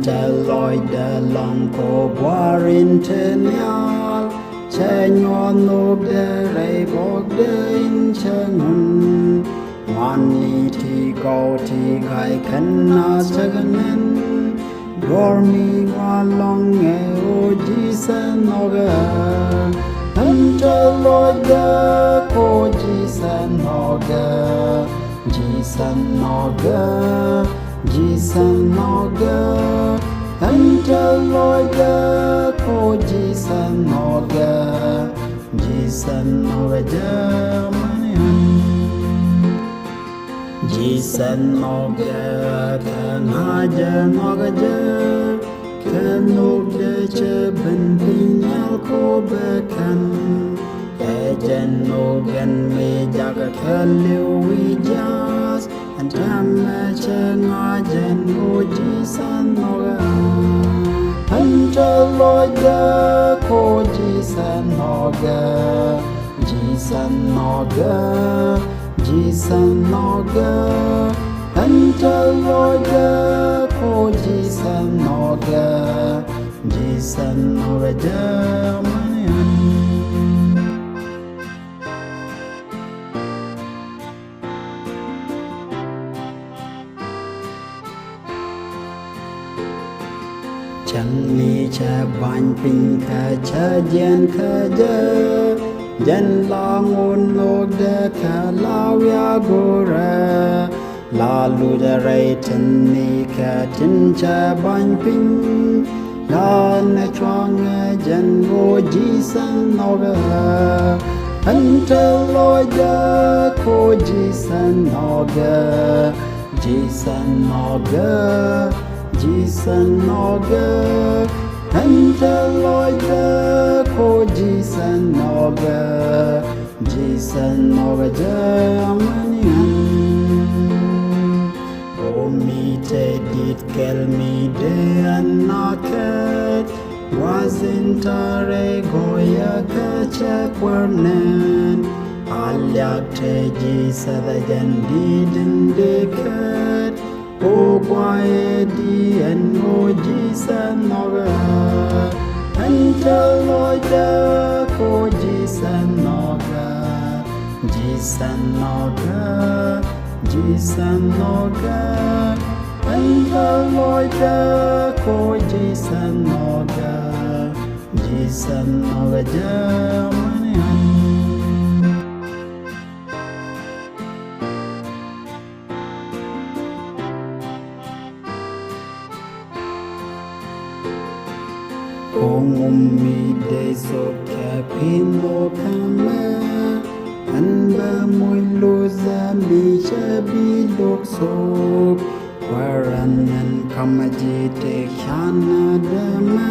tɛthlɔcdä long ko boarin tenial nhɔkɛ bogdä in chengun mani ti go ti kai kanna chaganen dormi walong o jisen nhɔkɛ tɛthlɔcdä ko jisen nhɔkɛ jisen nhɔkɛ tɛthlɔcdä ko jisen nhɔkɛ jisen nhɔkɛ kanhaja nhɔkɛ kanugdä cheben pinyal ko bekan ejen nogen me jaga kaliu wijas antama chengajen o jisen nhɔkɛ tɛthlɔcdä ko jisen nhɔkɛ tɛthlɔcdä ko jisen nhɔkɛ chẳng mi cha ban pin ka cha jen ka je jen la ngun nhɔkɛ ka la ya gora la lu da rai tin ni ka tin cha ban pin la na chwang jen o jisen nhɔkɛ tɛthlɔcdä ko jisen nhɔkɛ tɛthlɔcdä ko jisen nhɔkɛ mi te dit kel mi de anaket wazintare goya kacha kwarnen alyak te jisada jandidin deket o kwae di en o jisen nhɔkɛ tɛthlɔcdä ko jisen nhɔkɛ tɛthlɔcdä ko jisen nhɔkɛ mi de so kapino kame anba muy loza mi chabi loksok waranan kamaji te khana dama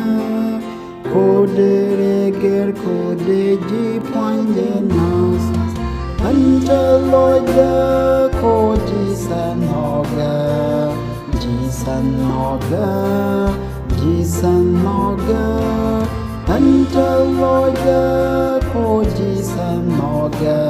kode reger kode ji poinjenas tɛthlɔcdä ko jisen nhɔkɛ tɛthlɔcdä ko jisen nhɔkɛ